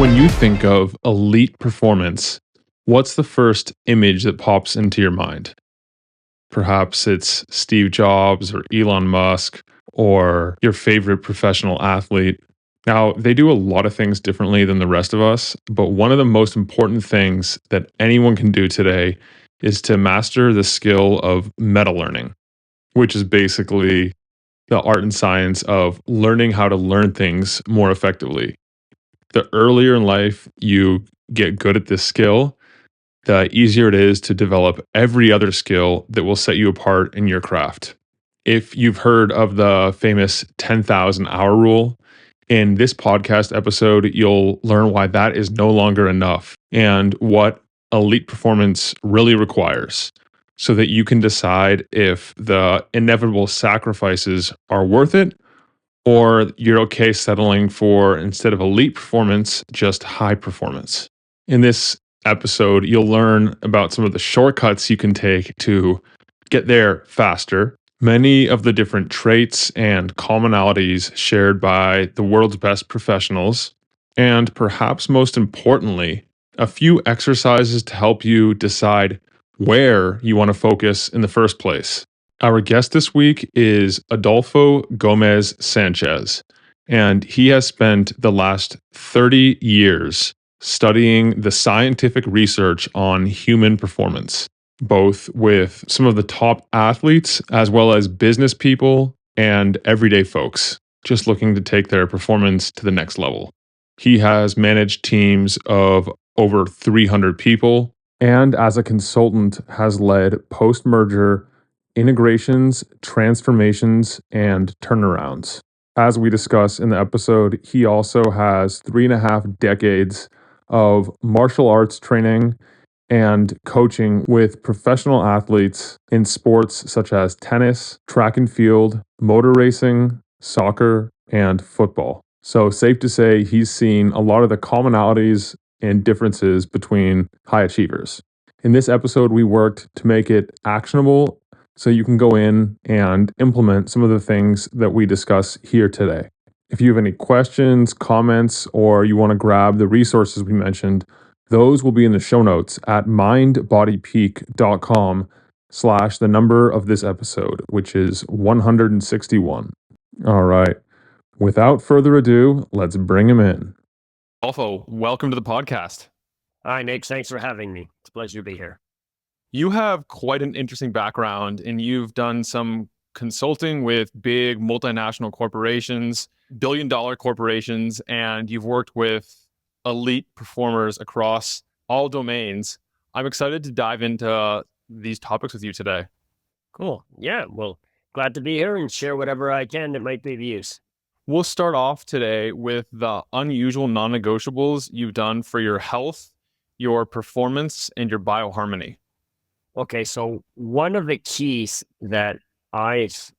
When you think of elite performance, what's the first image that pops into your mind? Perhaps it's Steve Jobs or Elon Musk or your favorite professional athlete. Now, they do a lot of things differently than the rest of us, but one of the most important things that anyone can do today is to master the skill of meta learning, which is basically the art and science of learning how to learn things more effectively. The earlier in life you get good at this skill, the easier it is to develop every other skill that will set you apart in your craft. If you've heard of the famous 10,000 hour rule, in this podcast episode, you'll learn why that is no longer enough and what elite performance really requires so that you can decide if the inevitable sacrifices are worth it or you're okay settling for, instead of elite performance, just high performance. In this episode, you'll learn about some of the shortcuts you can take to get there faster, many of the different traits and commonalities shared by the world's best professionals, and perhaps most importantly, a few exercises to help you decide where you want to focus in the first place. Our guest this week is Adolfo Gomez Sanchez, and he has spent the last 30 years studying the scientific research on human performance, both with some of the top athletes as well as business people and everyday folks just looking to take their performance to the next level. He has managed teams of over 300 people and as a consultant has led post-merger integrations, transformations, and turnarounds. As we discuss in the episode, he also has 3.5 decades of martial arts training and coaching with professional athletes in sports such as tennis, track and field, motor racing, soccer, and football. So safe to say he's seen a lot of the commonalities and differences between high achievers. In this episode, we worked to make it actionable so you can go in and implement some of the things that we discuss here today. If you have any questions, comments, or you want to grab the resources we mentioned, those will be in the show notes at mindbodypeak.com/the number of this episode, which is 161. All right. Without further ado, let's bring him in. Adolfo, welcome to the podcast. Hi, Nick. Thanks for having me. It's a pleasure to be here. You have quite an interesting background, and you've done some consulting with big multinational corporations, billion-dollar corporations, and you've worked with elite performers across all domains. I'm excited to dive into these topics with you today. Cool. Yeah, well, glad to be here and share whatever I can that might be of use. We'll start off today with the unusual non-negotiables you've done for your health, your performance, and your bioharmony. Okay, so one of the keys that I've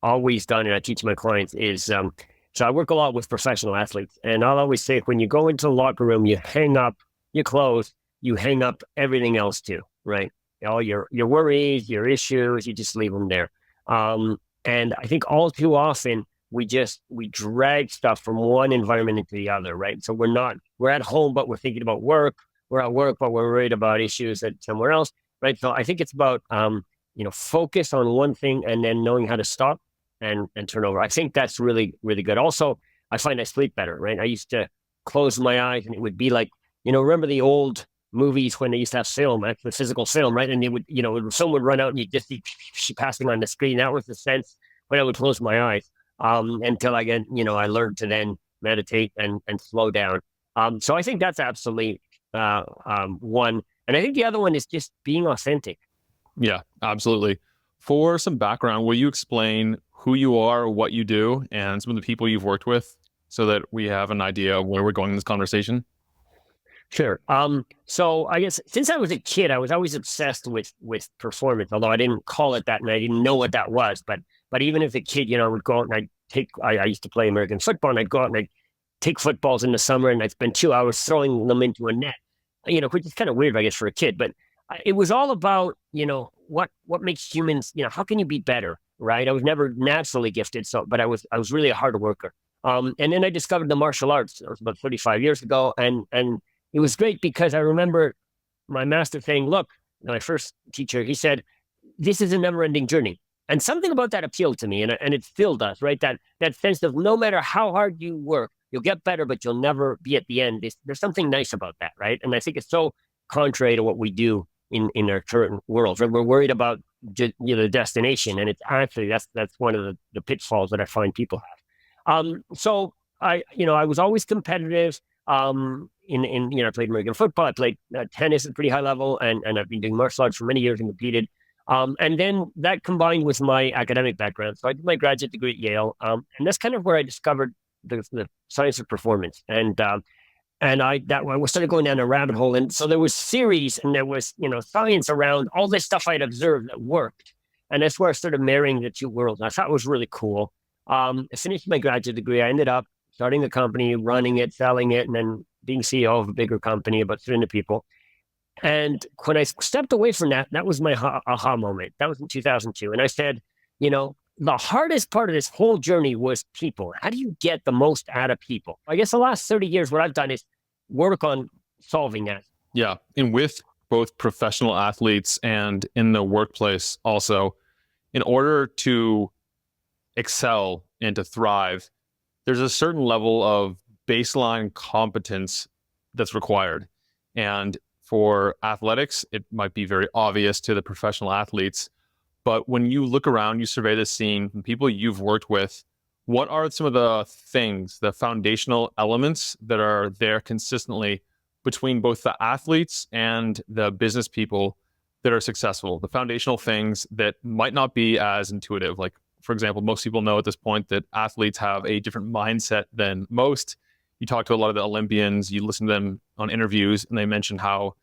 always done and I teach my clients is, so I work a lot with professional athletes, and I'll always say when you go into the locker room, you hang up your clothes, you hang up everything else too, right? All your worries, your issues, you just leave them there. And I think all too often we drag stuff from one environment into the other, right? So we're at home, but we're thinking about work. We're at work, but we're worried about issues at somewhere else. Right. So I think it's about, focus on one thing and then knowing how to stop and turn over. I think that's really, really good. Also, I find I sleep better. Right. I used to close my eyes and it would be like, remember the old movies when they used to have film, the physical film, right? And it would, film would run out and you just see passing on the screen. That was the sense when I would close my eyes until I learned to then meditate and slow down. So I think that's absolutely one. And I think the other one is just being authentic. Yeah, absolutely. For some background, will you explain who you are, what you do, and some of the people you've worked with so that we have an idea of where we're going in this conversation? Sure. So I guess since I was a kid, I was always obsessed with performance, although I didn't call it that and I didn't know what that was. But even as a kid, I would go out and I used to play American football and I'd go out and I'd take footballs in the summer and I'd spend 2 hours throwing them into a net. Which is kind of weird, I guess, for a kid, but it was all about, what makes humans, how can you be better, right? I was never naturally gifted, but I was really a hard worker. And then I discovered the martial arts. It was about 35 years ago, and it was great because I remember my master saying, "Look," my first teacher, he said, "This is a never-ending journey." And something about that appealed to me, and it still does, right? That sense of no matter how hard you work, you'll get better, but you'll never be at the end. There's something nice about that, right? And I think it's so contrary to what we do in our current world, right? We're worried about the destination, and it's actually that's one of the pitfalls that I find people have. So I was always competitive. I played American football, I played tennis at a pretty high level, and I've been doing martial arts for many years and competed. And then that combined with my academic background. So I did my graduate degree at Yale, and that's kind of where I discovered the science of performance. And I started going down a rabbit hole. And so there was series and there was, science around all this stuff I'd observed that worked. And that's where I started marrying the two worlds. I thought it was really cool. I finished my graduate degree. I ended up starting a company, running it, selling it, and then being CEO of a bigger company, about 300 people. And when I stepped away from that, that was my aha moment. That was in 2002. And I said, the hardest part of this whole journey was people. How do you get the most out of people? I guess the last 30 years, what I've done is work on solving that. Yeah. And with both professional athletes and in the workplace also, in order to excel and to thrive, there's a certain level of baseline competence that's required. And for athletics, it might be very obvious to the professional athletes. But when you look around, you survey the scene, people you've worked with, what are some of the things, the foundational elements that are there consistently between both the athletes and the business people that are successful? The foundational things that might not be as intuitive. Like, for example, most people know at this point that athletes have a different mindset than most. You talk to a lot of the Olympians, you listen to them on interviews, and they mention how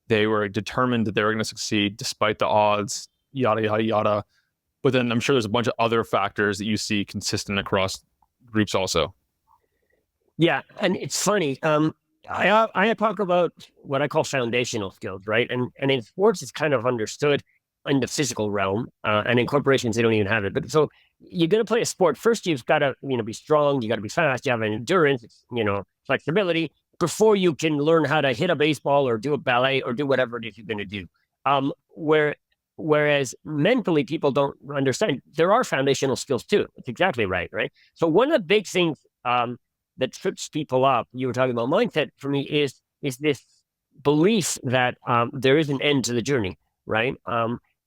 they were determined that they were going to succeed despite the odds, yada, yada, yada. But then I'm sure there's a bunch of other factors that you see consistent across groups also. Yeah. And it's funny. I talk about what I call foundational skills, right? And in sports, it's kind of understood in the physical realm, and in corporations, they don't even have it. But so you're going to play a sport. First, you've got to be strong. You got to be fast. You have an endurance, flexibility before you can learn how to hit a baseball or do a ballet or do whatever it is you're going to do. Whereas mentally, people don't understand there are foundational skills too. It's exactly right, right? So one of the big things that trips people up, you were talking about mindset for me, is this belief that there is an end to the journey, right?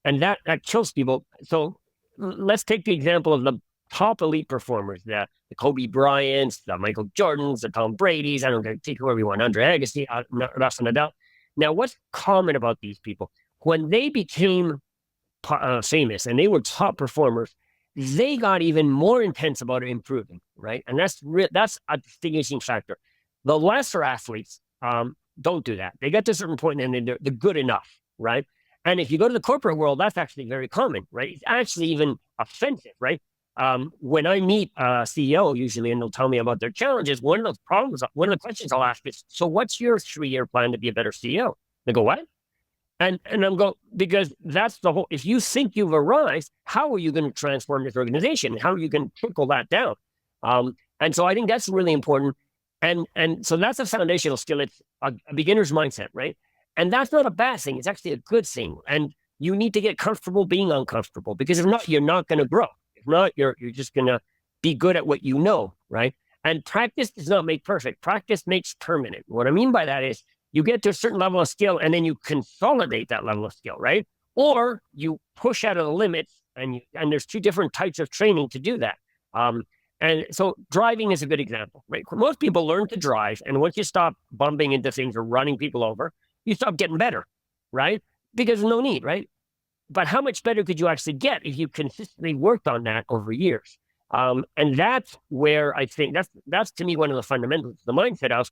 And that kills people. So let's take the example of the top elite performers, the Kobe Bryants, the Michael Jordans, the Tom Brady's. I don't know, take whoever you want, Andre Agassi, Rafa Nadal. Now, what's common about these people? When they became famous and they were top performers, they got even more intense about improving, right? And that's a distinguishing factor. The lesser athletes don't do that. They get to a certain point and they're good enough, right? And if you go to the corporate world, that's actually very common, right? It's actually even offensive, right? When I meet a CEO usually, and they'll tell me about their challenges, one of the questions I'll ask is, so what's your 3-year plan to be a better CEO? They go, what? And I'm going, because that's the whole, if you think you've arrived, how are you going to transform this organization? How are you going to trickle that down? And so I think that's really important. And so that's a foundational skill. It's a beginner's mindset, right? And that's not a bad thing. It's actually a good thing. And you need to get comfortable being uncomfortable, because if not, you're not going to grow. If not, you're just going to be good at what you know, right? And practice does not make perfect. Practice makes permanent. What I mean by that is you get to a certain level of skill and then you consolidate that level of skill, right? Or you push out of the limits, and there's two different types of training to do that. And so driving is a good example, right? Most people learn to drive, and once you stop bumping into things or running people over, you stop getting better, right? Because there's no need, right? But how much better could you actually get if you consistently worked on that over years? And that's where I think that's to me one of the fundamentals, the mindset of,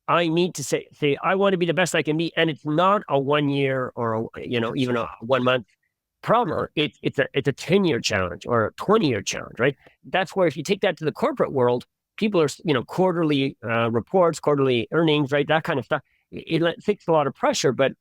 I need to say I want to be the best I can be, and it's not a 1 year or even a 1 month problem. It's a 10-year challenge or a 20-year challenge, right? That's where if you take that to the corporate world, people are quarterly reports, quarterly earnings, right? That kind of stuff. It takes a lot of pressure, but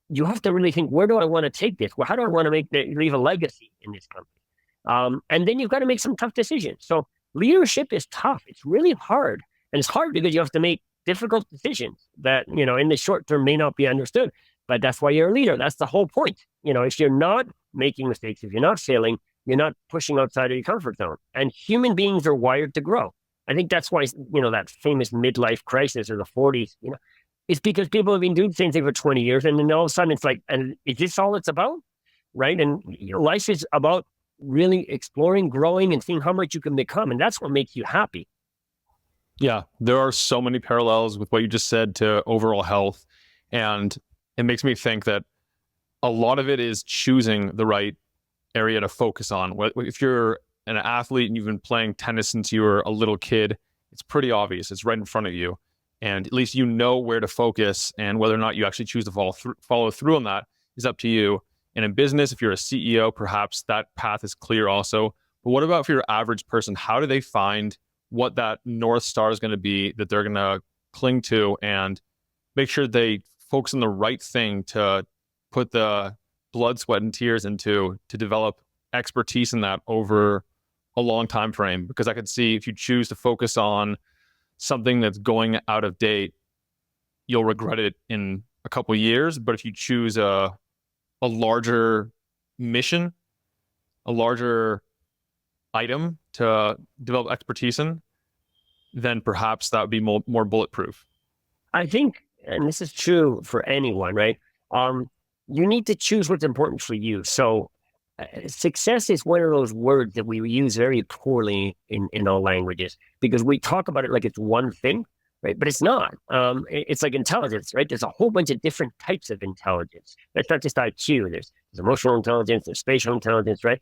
you have to really think, where do I want to take this? Well, how do I want to leave a legacy in this company? And then you've got to make some tough decisions. So leadership is tough. It's really hard. And it's hard because you have to make difficult decisions that, in the short term may not be understood. But that's why you're a leader. That's the whole point. If you're not making mistakes, if you're not failing, you're not pushing outside of your comfort zone. And human beings are wired to grow. I think that's why, that famous midlife crisis or the 40s, it's because people have been doing the same thing for 20 years. And then all of a sudden it's like, and is this all it's about? Right. And life is about really exploring, growing, and seeing how much you can become. And that's what makes you happy. Yeah, there are so many parallels with what you just said to overall health. And it makes me think that a lot of it is choosing the right area to focus on. If you're an athlete and you've been playing tennis since you were a little kid, it's pretty obvious. It's right in front of you. And at least you know where to focus, and whether or not you actually choose to follow through on that is up to you. And in business, if you're a CEO, perhaps that path is clear also. But what about for your average person? How do they find what that North Star is going to be that they're going to cling to, and make sure they focus on the right thing to put the blood, sweat, and tears into, to develop expertise in that over a long time frame? Because I could see if you choose to focus on something that's going out of date, you'll regret it in a couple of years. But if you choose a larger mission, a larger item to develop expertise in, then perhaps that would be more bulletproof. I think, and this is true for anyone, right? You need to choose what's important for you. So success is one of those words that we use very poorly in all languages, because we talk about it like it's one thing, right? But it's not. It's like intelligence, right? There's a whole bunch of different types of intelligence. That's not just IQ. There's emotional intelligence, there's spatial intelligence, right?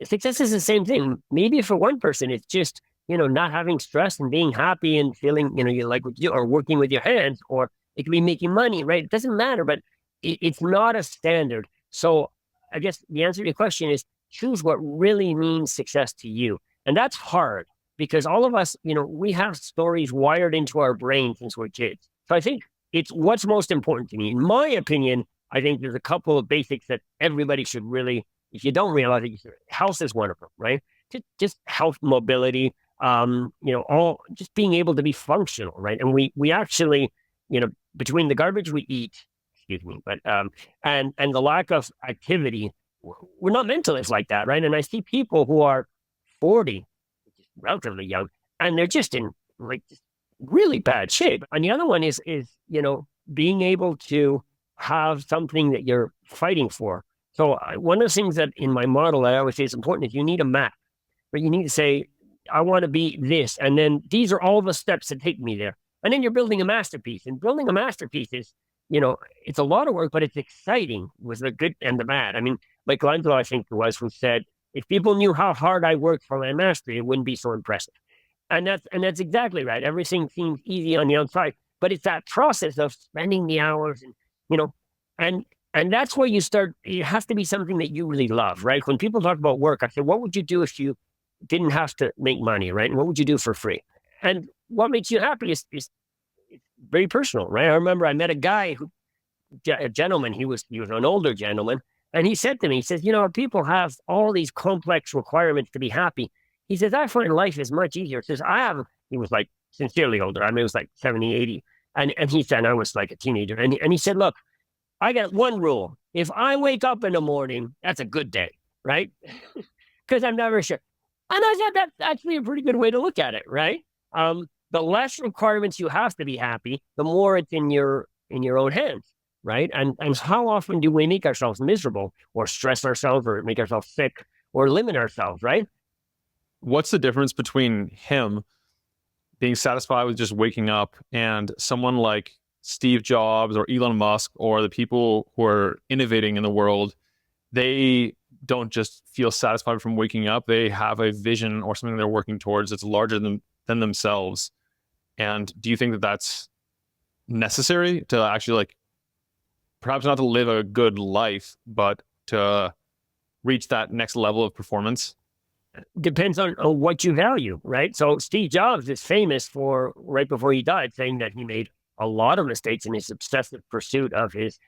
Success is the same thing. Maybe for one person, it's just, not having stress and being happy and feeling, you like what you do, or working with your hands, or it could be making money, right? It doesn't matter, but it's not a standard. So I guess the answer to your question is choose what really means success to you. And that's hard because all of us, we have stories wired into our brain since we're kids. So I think it's what's most important to me. In my opinion, I think there's a couple of basics that everybody should really, if you don't realize it, health is one of them, right? Just health, mobility, all just being able to be functional, right? And we actually, between the garbage we eat, excuse me, but and the lack of activity, we're not meant to live like that, right? And I see people who are 40, which is relatively young, and they're just in like just really bad shape. And the other one is being able to have something that you're fighting for. So one of the things that in my model that I always say is important is you need a map, but you need to say, I want to be this. And then these are all the steps that take me there. And then you're building a masterpiece. And building a masterpiece is, it's a lot of work, but it's exciting with the good and the bad. I mean, Michelangelo, I think it was, who said, if people knew how hard I worked for my mastery, it wouldn't be so impressive. And that's exactly right. Everything seems easy on the outside, but it's that process of spending the hours and and that's where you start. It has to be something that you really love, right? When people talk about work, I say, what would you do if you didn't have to make money, right? And what would you do for free? And what makes you happy is very personal, right? I remember I met a guy a gentleman, he was an older gentleman, and he said to me, he says, people have all these complex requirements to be happy. He says, I find life is much easier. He says, he was like sincerely older. I mean, it was like 70, 80. And he said, I was like a teenager. And he said, look, I got one rule. If I wake up in the morning, that's a good day, right? Because I'm never sure. And I said, that's actually a pretty good way to look at it, right? The less requirements you have to be happy, the more it's in your own hands, right? And how often do we make ourselves miserable or stress ourselves or make ourselves sick or limit ourselves, right? What's the difference between him being satisfied with just waking up and someone like Steve Jobs or Elon Musk or the people who are innovating in the world? They don't just feel satisfied from waking up. They have a vision or something they're working towards that's larger than themselves. And do you think that that's necessary to actually, perhaps not to live a good life, but to reach that next level of performance? Depends on what you value, right? So Steve Jobs is famous for, right before he died, saying that he made a lot of mistakes in his obsessive pursuit of his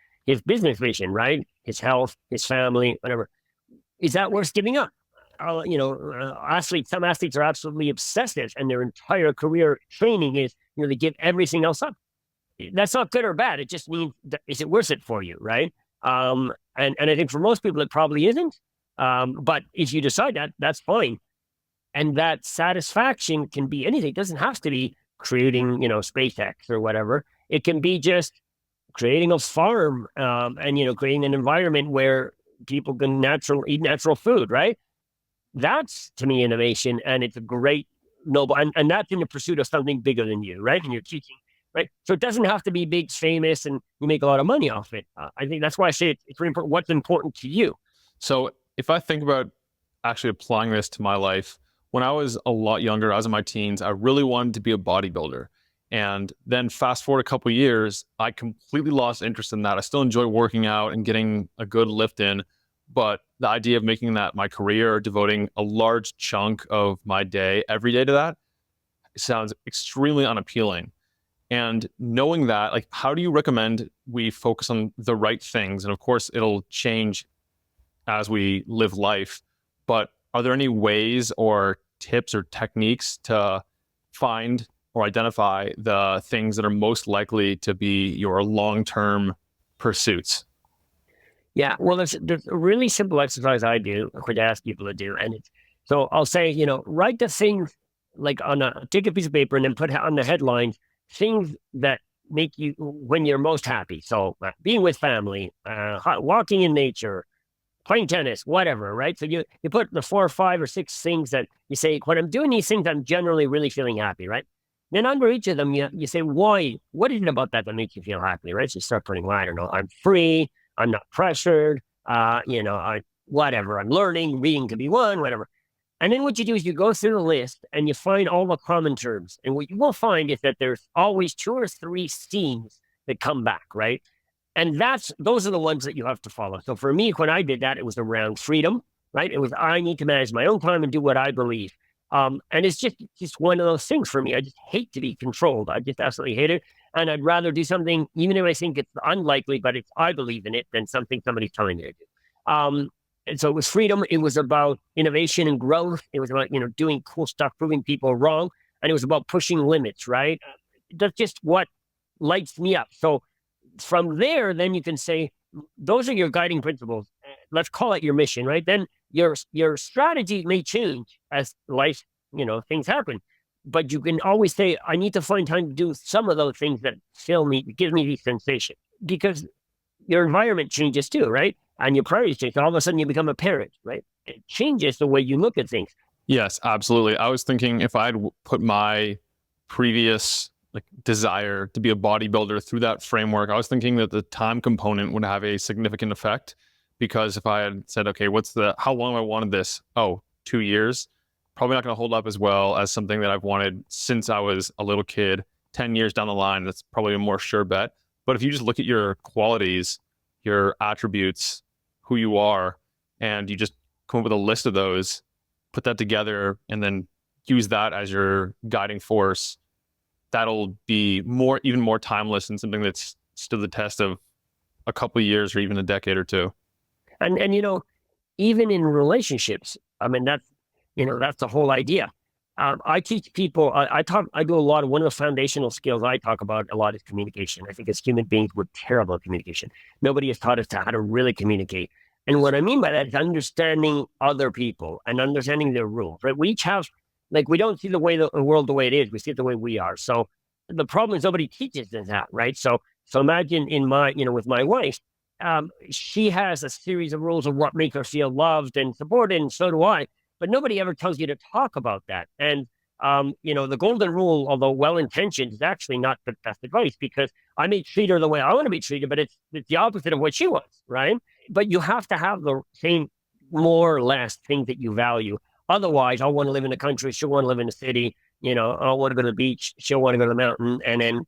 business vision, right? His health, his family, whatever. Is that worth giving up? some athletes are absolutely obsessive and their entire career training is, they give everything else up. That's not good or bad. It just means, is it worth it for you, right? And I think for most people, it probably isn't. But if you decide that, that's fine. And that satisfaction can be anything. It doesn't have to be creating, SpaceX or whatever. It can be just creating a farm, and creating an environment where people can eat natural food, right? That's to me innovation, and it's a great noble, and that's in the pursuit of something bigger than you, right? And you're teaching, right? So it doesn't have to be big, famous, and you make a lot of money off it. I think that's why I say it's really important. What's important to you? So if I think about actually applying this to my life, when I was a lot younger, I was in my teens, I really wanted to be a bodybuilder. And then fast forward a couple of years, I completely lost interest in that. I still enjoy working out and getting a good lift in, but the idea of making that my career, devoting a large chunk of my day every day to that, sounds extremely unappealing. And knowing that, like, how do you recommend we focus on the right things? And of course, it'll change as we live life, but are there any ways or tips or techniques to find or identify the things that are most likely to be your long-term pursuits? Yeah, well, there's a really simple exercise I do, which I ask people to do, and so I'll say, write the things like take a piece of paper and then put on the headlines things that make you when you're most happy. So being with family, walking in nature, playing tennis, whatever, right? So you put the 4 or 5 or 6 things that you say, when I'm doing these things, I'm generally really feeling happy, right? Then under each of them, you say, why? What is it about that makes you feel happy, right? So you start putting, well, I don't know, I'm free, I'm not pressured, whatever, I'm learning, reading could be one, whatever. And then what you do is you go through the list and you find all the common terms. And what you will find is that there's always 2 or 3 themes that come back, right? And those are the ones that you have to follow. So for me, when I did that, it was around freedom, right? It was, I need to manage my own time and do what I believe. And it's just one of those things for me. I just hate to be controlled. I just absolutely hate it. And I'd rather do something, even if I think it's unlikely, but if I believe in it, than something somebody's telling me to do. And so it was freedom. It was about innovation and growth. It was about, doing cool stuff, proving people wrong. And it was about pushing limits, right? That's just what lights me up. So from there, then you can say, those are your guiding principles. Let's call it your mission, right? Then your strategy may change as life, things happen. But you can always say, I need to find time to do some of those things that fill me, give me these sensations. Because your environment changes too, right? And your priorities change. All of a sudden you become a parent, right? It changes the way you look at things. Yes, absolutely. I was thinking if I'd put my previous desire to be a bodybuilder through that framework, I was thinking that the time component would have a significant effect, because if I had said, okay, how long have I wanted this? Oh, 2 years. Probably not going to hold up as well as something that I've wanted since I was a little kid. 10 years down the line, that's probably a more sure bet. But if you just look at your qualities, your attributes, who you are, and you just come up with a list of those, put that together, and then use that as your guiding force, that'll be even more timeless and something that's stood the test of a couple of years or even a decade or two. And even in relationships, I mean, that's the whole idea. I teach people, I do a lot of, one of the foundational skills I talk about a lot is communication. I think as human beings, we're terrible at communication. Nobody has taught us how to really communicate. And what I mean by that is understanding other people and understanding their rules, right? We each have, we don't see the world the way it is. We see it the way we are. So the problem is nobody teaches us that, right? So imagine with my wife, she has a series of rules of what makes her feel loved and supported, and so do I. But nobody ever tells you to talk about that. And, the golden rule, although well-intentioned, is actually not the best advice, because I may treat her the way I want to be treated, but it's the opposite of what she wants, right? But you have to have the same, more or less, things that you value. Otherwise, I want to live in the country, she'll want to live in the city, I want to go to the beach, she'll want to go to the mountain. And then,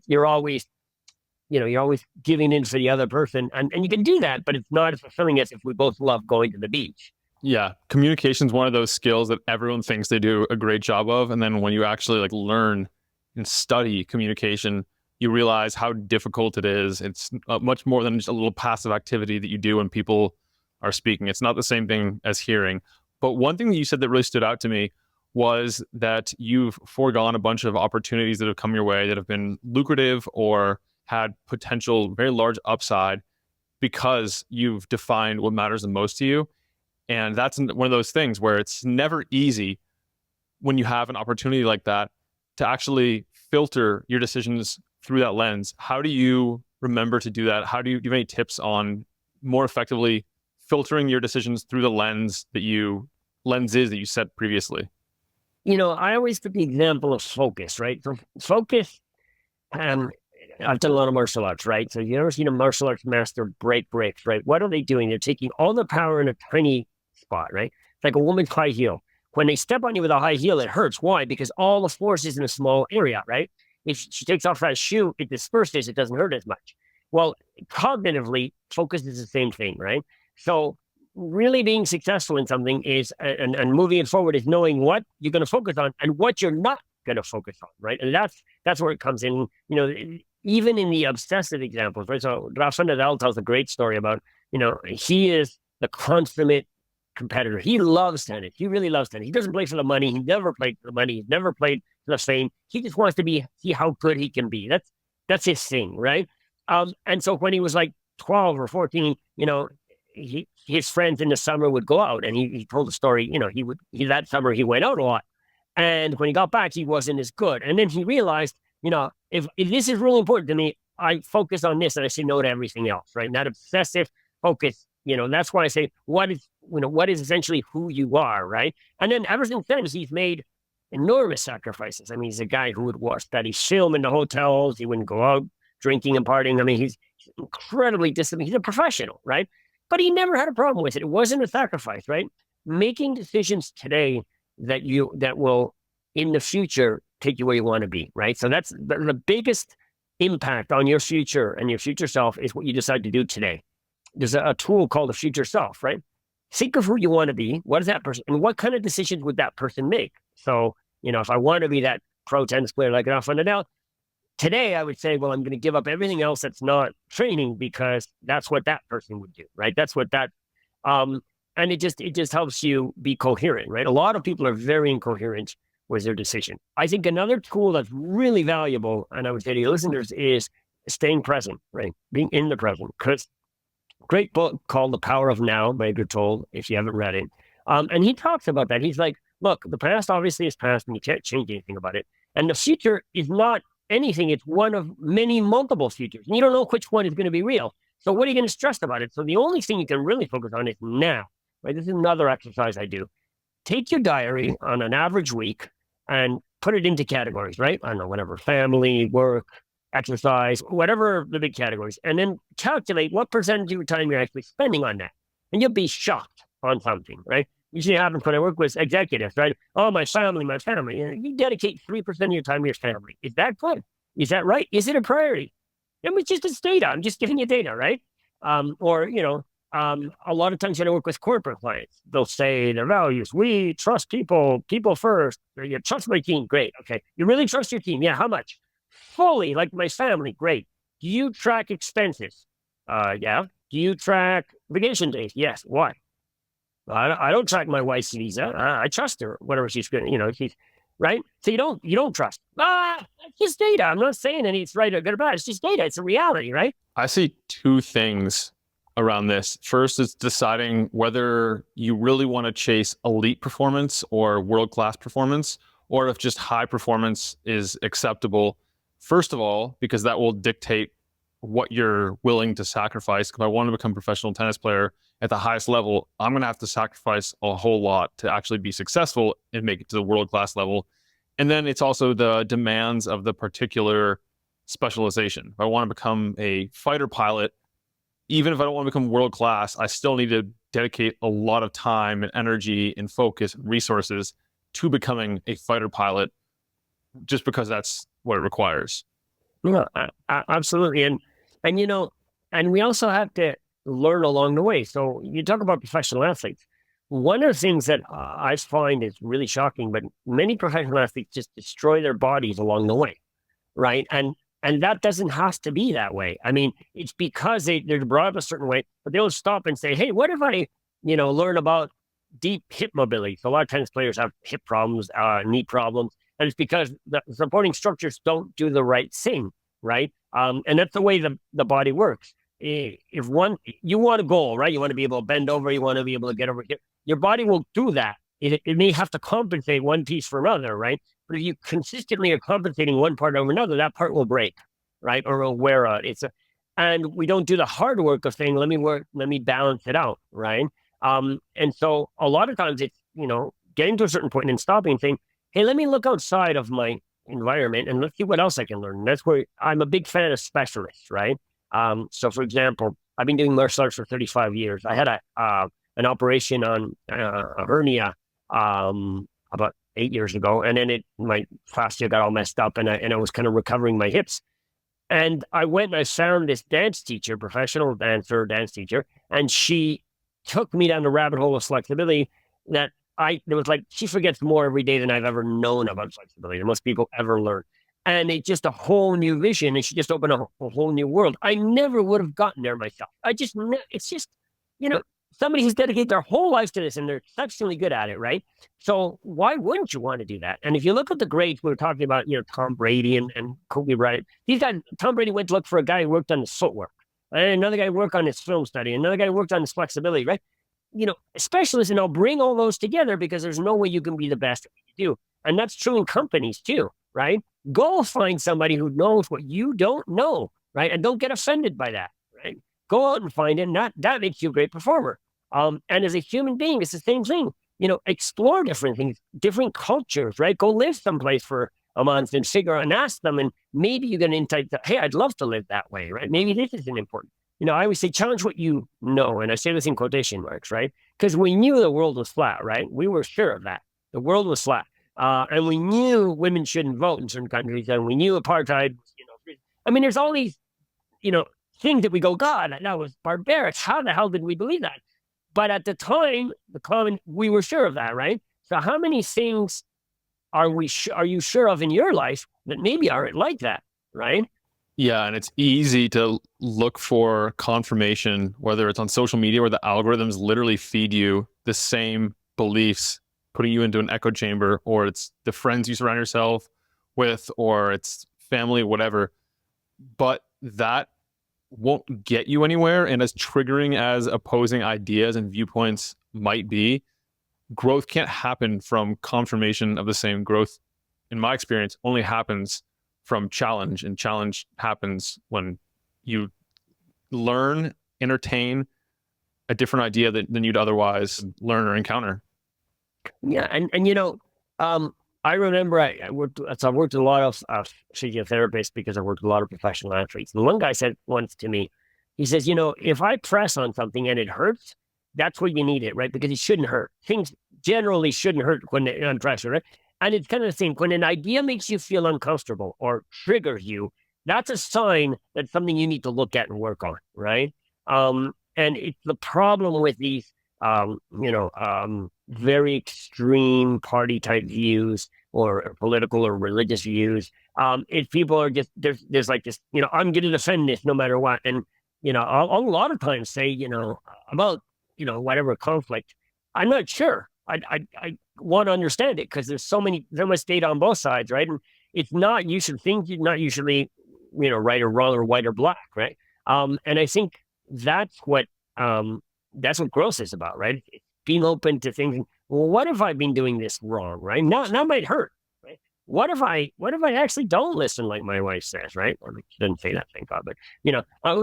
you're always giving in for the other person. And you can do that, but it's not as fulfilling as if we both love going to the beach. Yeah, communication is one of those skills that everyone thinks they do a great job of, and then when you actually learn and study communication, you realize how difficult it is. It's much more than just a little passive activity that you do when people are speaking. It's not the same thing as hearing, But one thing that you said that really stood out to me was that you've foregone a bunch of opportunities that have come your way that have been lucrative or had potential very large upside because you've defined what matters the most to you. And that's one of those things where it's never easy when you have an opportunity like that to actually filter your decisions through that lens. How do you remember to do that? Do you have any tips on more effectively filtering your decisions through the lenses that you set previously? I always put the example of focus, right? So focus, I've done a lot of martial arts, right? So you ever seen a martial arts master break breaks, right? What are they doing? They're taking all the power in a tiny spot, right? It's like a woman's high heel. When they step on you with a high heel, it hurts. Why? Because all the force is in a small area, right? If she takes off that shoe, it disperses, it doesn't hurt as much. Well, cognitively, focus is the same thing, right? So really being successful in something is, and moving it forward is knowing what you're going to focus on and what you're not going to focus on, right? And that's where it comes in, even in the obsessive examples, right? So Rafa Nadal tells a great story about, he is the consummate competitor. He loves tennis. He really loves tennis. He doesn't play for the money. He never played for the money. He's never played for the fame. He just wants to see how good he can be. That's his thing, right? And so when he was like 12 or 14, his friends in the summer would go out, and he told the story, that summer he went out a lot. And when he got back, he wasn't as good. And then he realized, if this is really important to me, I focus on this and I say no to everything else, right? And that obsessive focus, that's why I say, what is essentially who you are, right? And then ever since then, he's made enormous sacrifices. I mean, he's a guy who would study film in the hotels. He wouldn't go out drinking and partying. I mean, he's incredibly disciplined. He's a professional, right? But he never had a problem with it. It wasn't a sacrifice, right? Making decisions today that will in the future take you where you want to be, right? So that's the biggest impact on your future and your future self is what you decide to do today. There's a tool called the future self, right? Think of who you want to be. What is that person? And what kind of decisions would that person make? So, if I want to be that pro tennis player like Rafa Nadal, today I would say, well, I'm going to give up everything else that's not training because that's what that person would do, right? That's what and it just helps you be coherent, right? A lot of people are very incoherent with their decision. I think another tool that's really valuable, and I would say to your listeners, is staying present, right? Being in the present. Because great book called The Power of Now by Eckhart Tolle, if you haven't read it. And he talks about that. He's like, look, the past obviously is past and you can't change anything about it. And the future is not anything. It's one of many multiple futures. And you don't know which one is going to be real. So what are you going to stress about it? So the only thing you can really focus on is now, right? This is another exercise I do. Take your diary on an average week and put it into categories, right? I don't know, whatever, family, work, exercise, whatever the big categories, and then calculate what percentage of your time you're actually spending on that. And you'll be shocked on something, right? Usually happens when I work with executives, right? Oh, my family. You dedicate 3% of your time to your family. Is that good? Is that right? Is it a priority? It's data. I'm just giving you data, right? A lot of times when I work with corporate clients, they'll say their values, we trust people first. Or, you trust my team. Great. Okay. You really trust your team? Yeah. How much? Fully, like my family. Great. Do you track expenses? Yeah. Do you track vacation days? Yes. Why? I don't track my wife's visa. I trust her, whatever she's going to, she's right. So you don't trust. It's just data. I'm not saying it's right or good or bad. It's just data. It's a reality, right? I see two things around this. First is deciding whether you really want to chase elite performance or world-class performance, or if just high performance is acceptable. First of all, because that will dictate what you're willing to sacrifice. If I want to become a professional tennis player at the highest level, I'm going to have to sacrifice a whole lot to actually be successful and make it to the world-class level. And then it's also the demands of the particular specialization. If I want to become a fighter pilot, even if I don't want to become world-class, I still need to dedicate a lot of time and energy and focus and resources to becoming a fighter pilot just because that's what it requires. Yeah, absolutely. And we also have to learn along the way. So you talk about professional athletes. One of the things that I find is really shocking, but many professional athletes just destroy their bodies along the way, right? And that doesn't have to be that way. I mean, it's because they're brought up a certain way, but they'll stop and say, hey, what if I, learn about deep hip mobility. So a lot of tennis players have hip problems, knee problems, and it's because the supporting structures don't do the right thing, right? And that's the way the body works. If one, you want a goal, right? You want to be able to bend over, you want to be able to get over here. Your body will do that. It may have to compensate one piece for another, right? But if you consistently are compensating one part over another, that part will break, right? Or will wear out. And we don't do the hard work of saying, let me balance it out, right? And so a lot of times it's, getting to a certain point and stopping and saying, hey, let me look outside of my environment and let's see what else I can learn. And that's where I'm a big fan of specialists, right? So for example, I've been doing martial arts for 35 years. I had an operation on a hernia about 8 years ago, and then my fascia got all messed up, and I was kind of recovering my hips. And I went and I found this dance teacher, professional dancer, dance teacher, and she took me down the rabbit hole of flexibility that it was like she forgets more every day than I've ever known about flexibility, than most people ever learn. And it's just a whole new vision, and she just opened a whole new world. I never would have gotten there myself. It's just, somebody who's dedicated their whole life to this and they're exceptionally good at it, right? So why wouldn't you want to do that? And if you look at the greats, we were talking about, Tom Brady and Kobe Bryant. These guys, Tom Brady went to look for a guy who worked on his footwork. And another guy worked on his film study. Another guy worked on his flexibility, right? Specialists, and I'll bring all those together because there's no way you can be the best at what you do. And that's true in companies too, right? Go find somebody who knows what you don't know, right? And don't get offended by that, right? Go out and find it, and that makes you a great performer. And as a human being, it's the same thing. Explore different things, different cultures, right? Go live someplace for a month and figure out and ask them, and maybe you get an insight that, hey, I'd love to live that way, right? Maybe this isn't important. I always say challenge what you know, and I say this in quotation marks, right? Because we knew the world was flat, right? We were sure of that. The world was flat. And we knew women shouldn't vote in certain countries, and we knew apartheid was, there's all these, things that we go, God, that was barbaric. How the hell did we believe that? But at the time, we were sure of that, right? So how many things are you sure of in your life that maybe aren't like that, right? Yeah, and it's easy to look for confirmation, whether it's on social media where the algorithms literally feed you the same beliefs, putting you into an echo chamber, or it's the friends you surround yourself with, or it's family, whatever. But that won't get you anywhere. And as triggering as opposing ideas and viewpoints might be, growth can't happen from confirmation of the same. Growth, in my experience, only happens from challenge, and challenge happens when you learn, entertain a different idea than you'd otherwise learn or encounter. Yeah, and I remember I worked with a lot of physiotherapists because I worked with a lot of professional athletes. And one guy said once to me, he says, if I press on something and it hurts, that's where you need it, right? Because it shouldn't hurt. Things generally shouldn't hurt when they're under pressure, right? And it's kind of the same. When an idea makes you feel uncomfortable or triggers you, that's a sign that something you need to look at and work on, right? And it's the problem with these, very extreme party type views or political or religious views. If people are just, there's like this, I'm going to defend this no matter what. And, I'll a lot of times say, about, whatever conflict, I'm not sure. I want to understand it because there's so much data on both sides, right? And it's not not usually, right or wrong or white or black, right? And I think that's what growth is about, right? It's being open to things. Well, what if I've been doing this wrong, right? Now might hurt, right? What if I actually don't listen like my wife says, right? Or she doesn't say that, thank God, but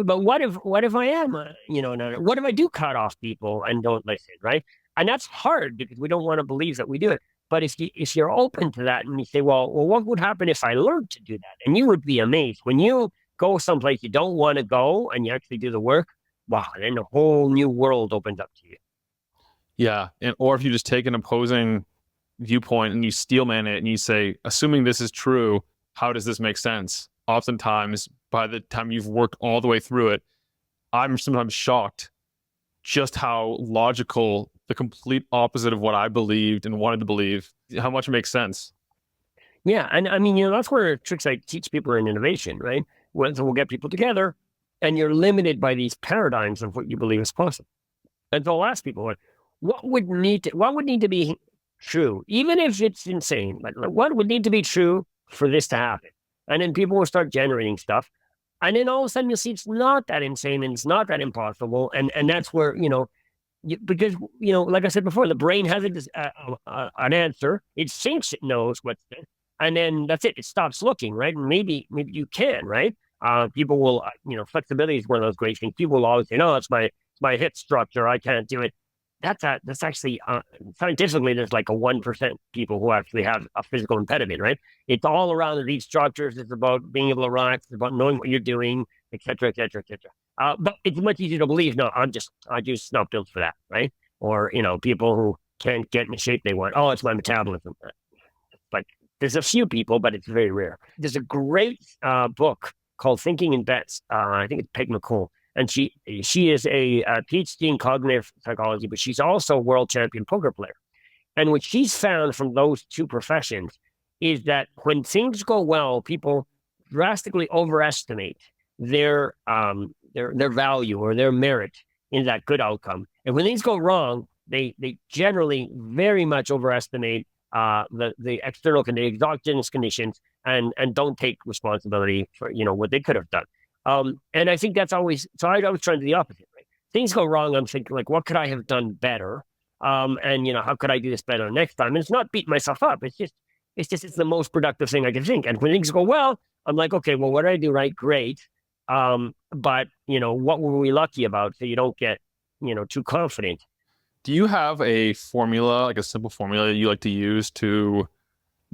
but what if I am, what if I do cut off people and don't listen, right? And that's hard because we don't want to believe that we do it. But if you're open to that and you say, well, what would happen if I learned to do that? And you would be amazed when you go someplace you don't want to go and you actually do the work. Wow, then a whole new world opens up to you. Yeah, or if you just take an opposing viewpoint and you steelman it and you say, assuming this is true, how does this make sense? Oftentimes, by the time you've worked all the way through it, I'm sometimes shocked just how logical, the complete opposite of what I believed and wanted to believe, how much it makes sense. Yeah, and that's where tricks I teach people in innovation, right? So we'll get people together, and you're limited by these paradigms of what you believe is possible. And so I'll ask people, what would need to be true, even if it's insane, but what would need to be true for this to happen? And then people will start generating stuff. And then all of a sudden you'll see it's not that insane and it's not that impossible. And that's where, because, like I said before, the brain has an answer. It thinks it knows what's there. And then that's it. It stops looking, right? And maybe you can, right? People will, flexibility is one of those great things. People will always say, no, it's my hip structure. I can't do it. That's actually scientifically there's like a 1% people who actually have a physical impediment, right? It's all around these structures. It's about being able to relax. It's about knowing what you're doing, et cetera, et cetera, et cetera. But it's much easier to believe. No, I just not built for that, right? Or people who can't get in the shape they want. Oh, it's my metabolism. But there's a few people, but it's very rare. There's a great book called Thinking in Bets. I think it's Peg McColl. And she is a PhD in cognitive psychology, but she's also a world champion poker player. And what she's found from those two professions is that when things go well, people drastically overestimate their value or their merit in that good outcome. And when things go wrong, they generally very much overestimate the external exogenous conditions and don't take responsibility for what they could have done. And I think that's always, so I was trying to do the opposite, right? Things go wrong. I'm thinking like, what could I have done better? And how could I do this better next time? And it's not beating myself up. It's the most productive thing I can think. And when things go well, I'm like, okay, well, what did I do right? Great. But what were we lucky about? So you don't get, too confident. Do you have a formula, like a simple formula you like to use to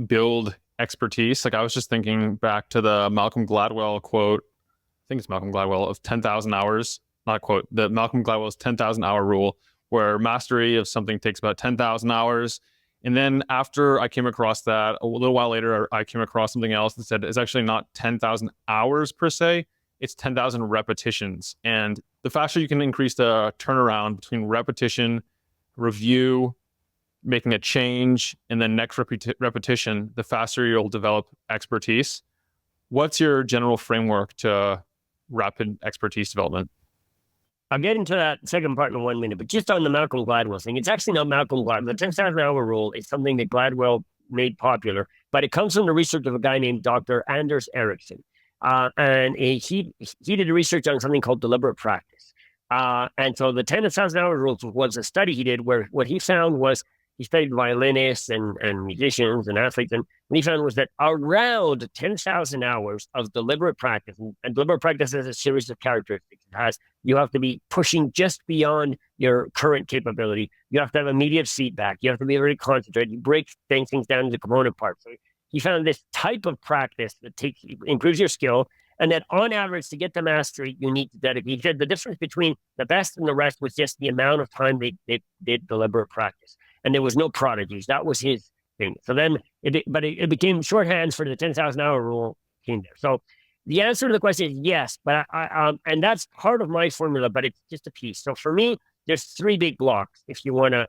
build expertise? Like I was just thinking back to the Malcolm Gladwell quote. I think it's Malcolm Gladwell of 10,000 hours, not a quote, the Malcolm Gladwell's 10,000 hour rule, where mastery of something takes about 10,000 hours. And then after I came across that, a little while later, I came across something else that said it's actually not 10,000 hours per se, it's 10,000 repetitions. And the faster you can increase the turnaround between repetition, review, making a change, and then next repetition, the faster you'll develop expertise. What's your general framework to rapid expertise development? I'll get into that second part in 1 minute, but just on the Malcolm Gladwell thing, it's actually not Malcolm Gladwell. The 10,000 hour rule is something that Gladwell made popular, but it comes from the research of a guy named Dr. Anders Ericsson. And he did research on something called deliberate practice. And so the 10,000 hour rule was a study he did where what he found was he studied violinists and musicians and athletes. And what he found was that around 10,000 hours of deliberate practice, and deliberate practice has a series of characteristics. You have to be pushing just beyond your current capability. You have to have immediate feedback. You have to be very concentrated. You break things down into component parts. So he found this type of practice that improves your skill. And that on average, to get to mastery, you need to dedicate. He said the difference between the best and the rest was just the amount of time they did deliberate practice. And there was no prodigies. That was his thing. So then, it became shorthand for the 10,000 hour rule came there. So the answer to the question is yes, but and that's part of my formula, but it's just a piece. So for me, there's three big blocks if you want to,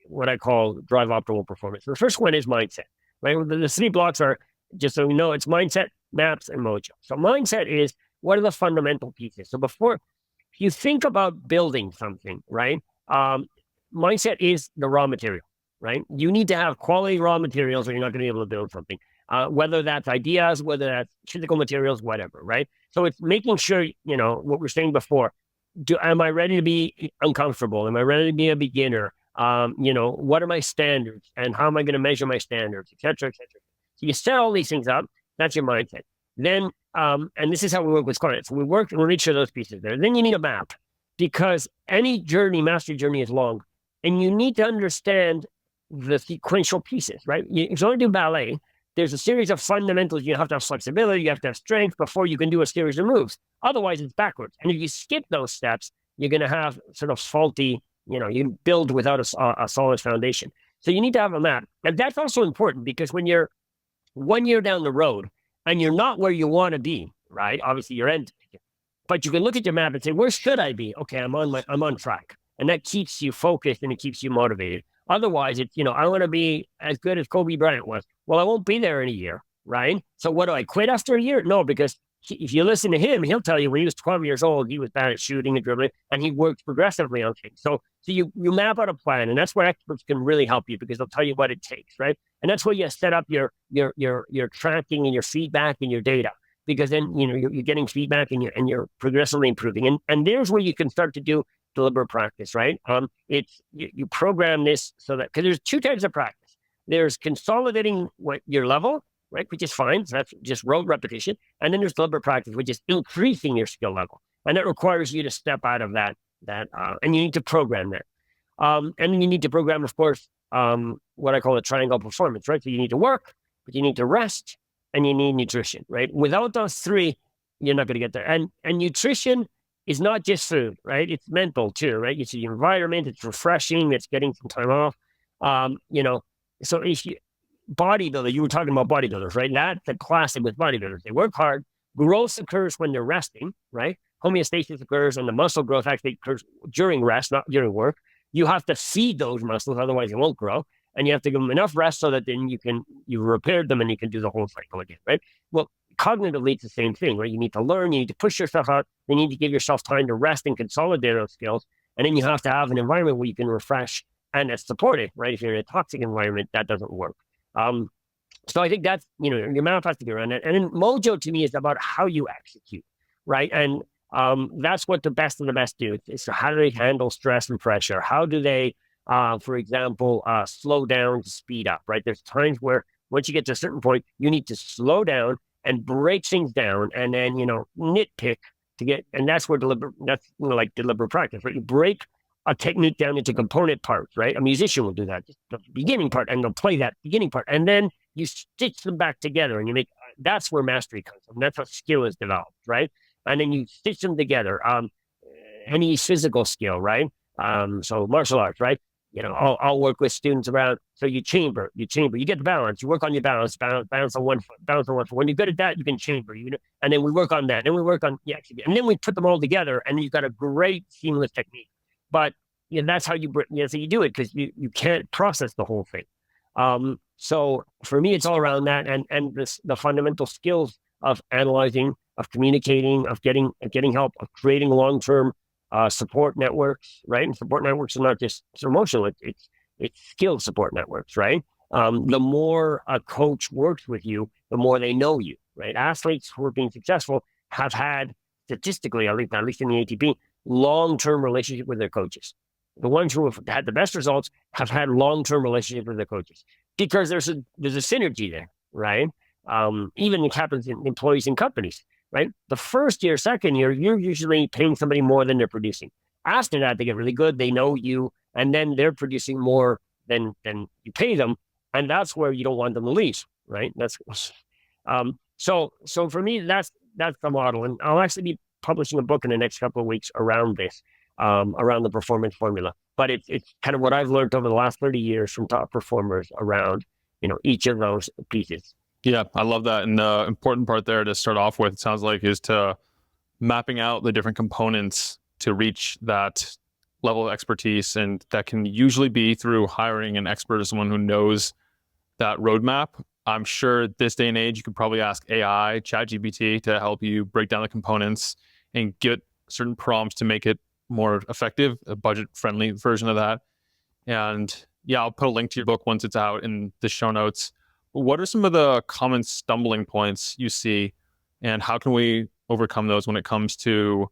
what I call drive optimal performance. So the first one is mindset. Right? The three blocks are, just so you know, it's mindset, maps, and mojo. So mindset is, what are the fundamental pieces? So if you think about building something, right? Mindset is the raw material, right? You need to have quality raw materials or you're not going to be able to build something. Whether that's ideas, whether that's physical materials, whatever, right? So it's making sure, what we were saying before, am I ready to be uncomfortable? Am I ready to be a beginner? What are my standards and how am I going to measure my standards, et cetera, et cetera. So you set all these things up. That's your mindset. Then, and this is how we work with clients. We work on each of those pieces there. Then you need a map because any mastery journey is long. And you need to understand the sequential pieces, right? If you want to do ballet, there's a series of fundamentals. You have to have flexibility, you have to have strength before you can do a series of moves. Otherwise, it's backwards. And if you skip those steps, you're going to have sort of faulty, you build without a solid foundation. So you need to have a map. And that's also important because when you're 1 year down the road and you're not where you want to be, right? Obviously, you're ending. But you can look at your map and say, where should I be? Okay, I'm on track. And that keeps you focused and it keeps you motivated. Otherwise, it's, I want to be as good as Kobe Bryant was. Well, I won't be there in a year, right? So what do I quit after a year? No, because if you listen to him, he'll tell you when he was 12 years old, he was bad at shooting and dribbling, and he worked progressively on things. So you map out a plan, and that's where experts can really help you because they'll tell you what it takes, right? And that's where you set up your tracking and your feedback and your data, because then you're getting feedback and you're progressively improving. And there's where you can start to do deliberate practice, right? It's you program this so that, because there's two types of practice. There's consolidating what your level, right, which is fine. So that's just rote repetition. And then there's deliberate practice, which is increasing your skill level, and that requires you to step out of that and you need to program that. And then you need to program, of course, what I call a triangle performance, right? So you need to work, but you need to rest, and you need nutrition, right? Without those three, you're not going to get there. And nutrition is not just food, right? It's mental too, right? It's the environment, it's refreshing, it's getting some time off. So if you bodybuilder, you were talking about bodybuilders, right? That's the classic with bodybuilders. They work hard. Growth occurs when they're resting, right? Homeostasis occurs, and the muscle growth actually occurs during rest, not during work. You have to feed those muscles, otherwise they won't grow. And you have to give them enough rest so that then you repair them and you can do the whole cycle again, right? Well, cognitively, it's the same thing, right? You need to learn, you need to push yourself out, you need to give yourself time to rest and consolidate those skills. And then you have to have an environment where you can refresh and it's supportive, right? If you're in a toxic environment, that doesn't work. So I think that's, your mouth has to be around it. And then mojo to me is about how you execute, right? And that's what the best of the best do. It's how do they handle stress and pressure? How do they, for example, slow down to speed up, right? There's times where once you get to a certain point, you need to slow down and break things down and then, nitpick to get, and that's where that's like deliberate practice, right? You break a technique down into component parts, right? A musician will do that, just the beginning part, and they'll play that beginning part, and then you stitch them back together, and that's where mastery comes from. That's how skill is developed, right? And then you stitch them together. Any physical skill, right? So martial arts, right? I'll work with students around. So you chamber, you get the balance. You work on your balance on one foot, balance on one foot. When you're good at that, you can chamber. And then we work on that. Then we work on and then we put them all together, and you've got a great seamless technique. But that's how you do it, because you can't process the whole thing. So for me, it's all around that, and the fundamental skills of analyzing, of communicating, of getting help, of creating long-term support networks, right? And support networks are not just emotional; it's skill support networks, right? The more a coach works with you, the more they know you, right? Athletes who are being successful have had, statistically, at least in the ATP, long-term relationship with their coaches. The ones who have had the best results have had long-term relationship with their coaches, because there's a synergy there, right? Even it happens in employees in companies, right? The first year, second year, you're usually paying somebody more than they're producing. After that, they get really good, they know you, and then they're producing more than you pay them, and that's where you don't want them to leave, right? That's so for me, that's the model, and I'll actually be publishing a book in the next couple of weeks around this, around the performance formula. But it's kind of what I've learned over the last 30 years from top performers around, each of those pieces. Yeah, I love that. And the important part there to start off with, it sounds like, is to mapping out the different components to reach that level of expertise. And that can usually be through hiring an expert or someone who knows that roadmap. I'm sure this day and age, you could probably ask AI, ChatGPT, to help you break down the components and get certain prompts to make it more effective, a budget-friendly version of that. And yeah, I'll put a link to your book once it's out in the show notes. What are some of the common stumbling points you see, and how can we overcome those when it comes to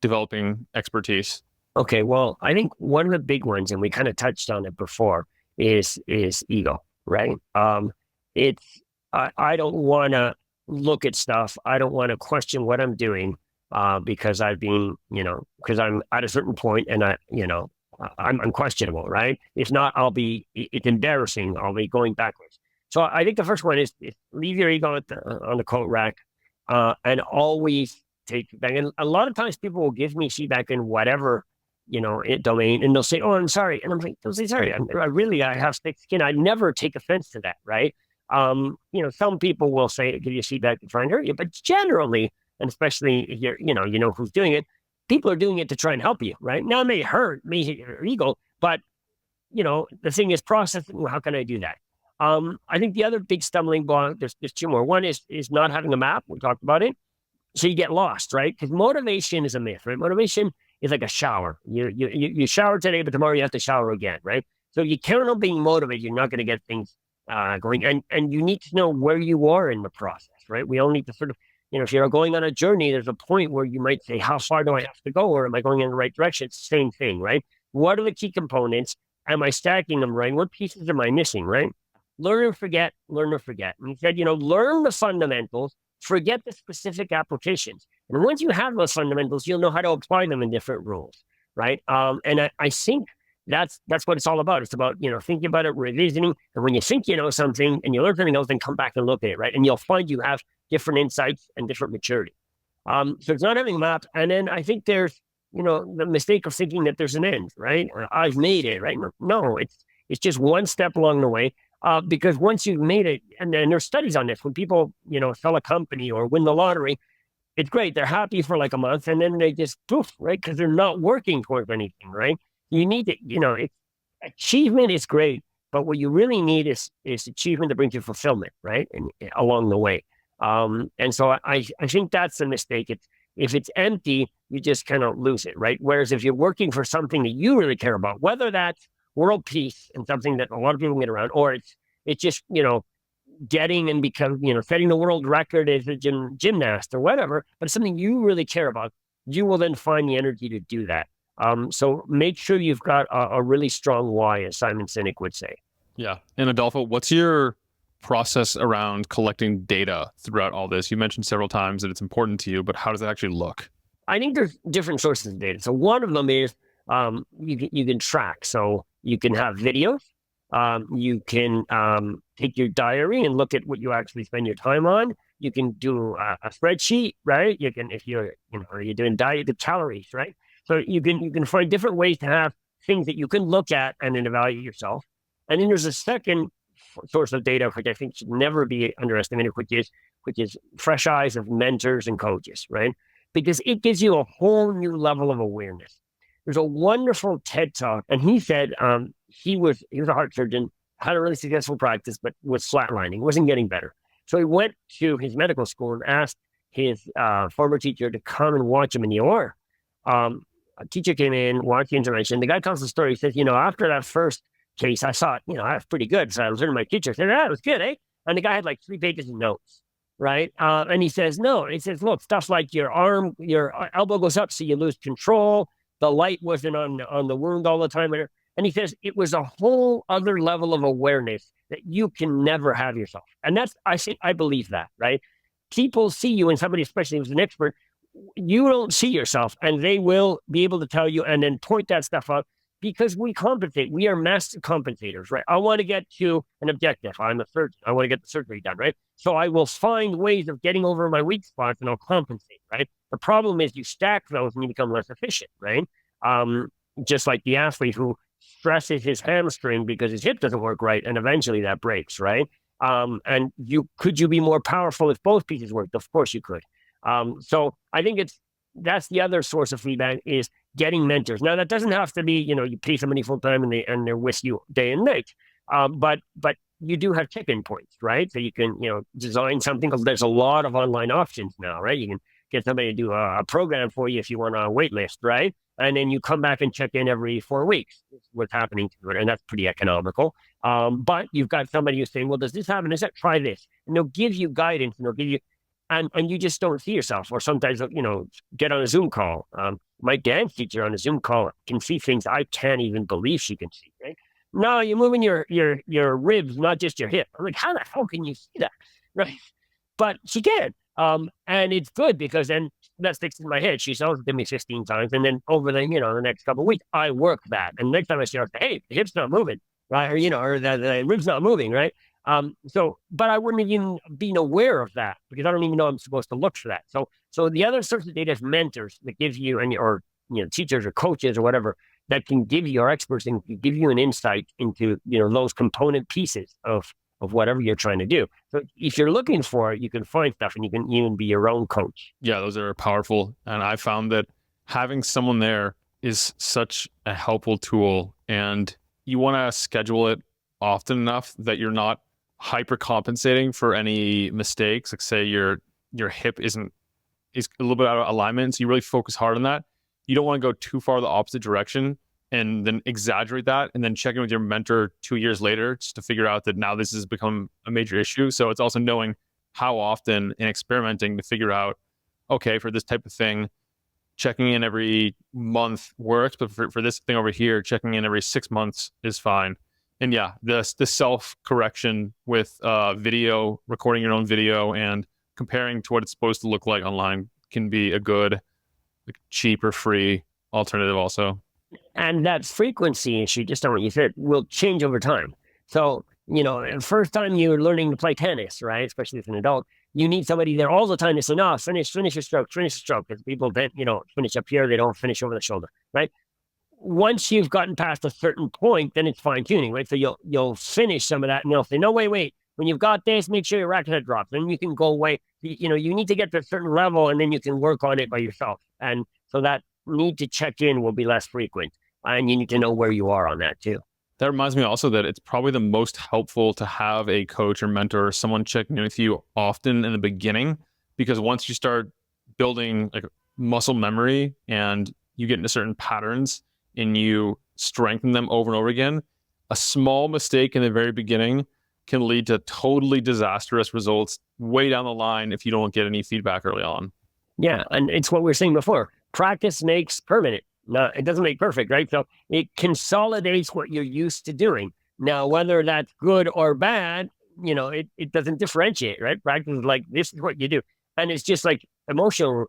developing expertise? Okay, well, I think one of the big ones, and we kind of touched on it before, is ego, right? I don't want to look at stuff. I don't want to question what I'm doing because I've been, because I'm at a certain point and I'm unquestionable, right? If not, it's embarrassing. I'll be going backwards. So I think the first one is leave your ego on the coat rack and always take feedback. And a lot of times people will give me feedback in whatever, domain, and they'll say, "Oh, I'm sorry." And I'm like, "Don't say sorry. I have thick skin. I never take offense to that," right? Some people will give you feedback to try and hurt you, but generally, and especially if you're, who's doing it, people are doing it to try and help you, right? Now it may hurt your ego, but the thing is processing. How can I do that? I think the other big stumbling block, there's two more. One is not having a map. We talked about it. you get lost, right? Because motivation is a myth, right? Motivation is like a shower. You shower today, but tomorrow you have to shower again, right? So you count on being motivated, you're not going to get things going. And you need to know where you are in the process, right? We all need to sort of, if you're going on a journey, there's a point where you might say, how far do I have to go? Or am I going in the right direction? It's the same thing, right? What are the key components? Am I stacking them right? What pieces am I missing, right? Learn and forget, learn or forget. And he said, learn the fundamentals, forget the specific applications. And once you have those fundamentals, you'll know how to apply them in different roles, right? And I think that's what it's all about. It's about, thinking about it, revisiting. And when you think you know something and you learn something else, then come back and look at it, right? And you'll find you have different insights and different maturity. So it's not having a map. And then I think there's, the mistake of thinking that there's an end, right? I've made it, right? No, it's just one step along the way. Because once you've made it, and there's studies on this, when people, sell a company or win the lottery, it's great. They're happy for like a month and then they just poof, right? Because they're not working towards anything, right? You need to, achievement is great, but what you really need is achievement that brings you fulfillment, right? And along the way. And so I think that's a mistake. If it's empty, you just kind of lose it, right? Whereas if you're working for something that you really care about, whether that's world peace and something that a lot of people can get around, or it's just, getting and become, setting the world record as a gymnast or whatever, but it's something you really care about, you will then find the energy to do that. So make sure you've got a really strong why, as Simon Sinek would say. Yeah. And Adolfo, what's your process around collecting data throughout all this? You mentioned several times that it's important to you, but how does it actually look? I think there's different sources of data. So one of them is you can track. So you can have videos. You can take your diary and look at what you actually spend your time on. You can do a spreadsheet, right? You can, if you're, are you doing diet, the calories, right? So you can find different ways to have things that you can look at and then evaluate yourself. And then there's a second source of data, which I think should never be underestimated, which is fresh eyes of mentors and coaches, right? Because it gives you a whole new level of awareness. There's a wonderful TED Talk, and he said he was a heart surgeon, had a really successful practice, but was flatlining, wasn't getting better. So he went to his medical school and asked his former teacher to come and watch him in the OR. A teacher came in, watched the intervention. The guy tells the story. He says, after that first case, I thought, I was pretty good. So I was learning my teacher. I said, it was good, eh? And the guy had like 3 pages of notes, right? And he says, no. He says, look, stuff like your elbow goes up so you lose control. The light wasn't on the wound all the time. And he says, it was a whole other level of awareness that you can never have yourself. And I believe that, right? People see you, and somebody, especially who's an expert, you don't see yourself, and they will be able to tell you and then point that stuff out, because we compensate. We are master compensators, right? I want to get to an objective. I'm a surgeon. I want to get the surgery done, right? So I will find ways of getting over my weak spots and I'll compensate, right? The problem is you stack those and you become less efficient, right? Just like the athlete who stresses his hamstring because his hip doesn't work right, and eventually that breaks, right? And could you be more powerful if both pieces worked? Of course you could. So I think that's the other source of feedback, is getting mentors. Now that doesn't have to be, you pay somebody full time and they're with you day and night. But you do have check-in points, right? So you can, design something, because there's a lot of online options now, right? You can get somebody to do a program for you if you want a wait list, right? And then you come back and check in every 4 weeks. What's happening to it, and that's pretty economical. But you've got somebody who's saying, well, does this happen? Does that? Try this. And they'll give you guidance, and they'll give you, and you just don't see yourself. Or sometimes, get on a Zoom call. My dance teacher on a Zoom call can see things I can't even believe she can see, right? No, you're moving your ribs, not just your hip. I'm like, how the hell can you see that? Right. But she can. And it's good, because then that sticks in my head. She tells it to me 15 times. And then over the next couple of weeks, I work that. And next time I see her, I say, hey, the hip's not moving, right? Or the rib's not moving, right? But I wouldn't even been aware of that, because I don't even know I'm supposed to look for that. So the other source of data is mentors that give you, or teachers or coaches or whatever, that can give you, or experts, and give you an insight into, those component pieces of whatever you're trying to do. So if you're looking for it, you can find stuff, and you can even be your own coach. Yeah, those are powerful. And I found that having someone there is such a helpful tool, and you want to schedule it often enough that you're not hyper compensating for any mistakes. Like, say your hip isn't is a little bit out of alignment. So you really focus hard on that. You don't want to go too far the opposite direction and then exaggerate that and then check in with your mentor 2 years later just to figure out that now this has become a major issue. So it's also knowing how often and experimenting to figure out, okay, for this type of thing, checking in every month works, but for this thing over here, checking in every 6 months is fine. And yeah, the self-correction with video, recording your own video and comparing to what it's supposed to look like online can be a good, like, cheap or free alternative also. And that frequency issue, just on what you said, will change over time. So, the first time you're learning to play tennis, right, especially as an adult, you need somebody there all the time to say, no, finish your stroke, because people then, finish up here, they don't finish over the shoulder, right? Once you've gotten past a certain point, then it's fine tuning, right? So you'll finish some of that, and they'll say, no, wait. When you've got this, make sure your racket head drops. Then you can go away. You need to get to a certain level, and then you can work on it by yourself. And so that need to check in will be less frequent, and you need to know where you are on that too. That reminds me also that it's probably the most helpful to have a coach or mentor or someone checking in with you often in the beginning, because once you start building like muscle memory and you get into certain patterns and you strengthen them over and over again, a small mistake in the very beginning can lead to totally disastrous results way down the line if you don't get any feedback early on. Yeah, and it's what we were saying before. Practice makes permanent. No, it doesn't make perfect, right? So it consolidates what you're used to doing. Now, whether that's good or bad, it doesn't differentiate, right? Practice is like, this is what you do. And it's just like emotional,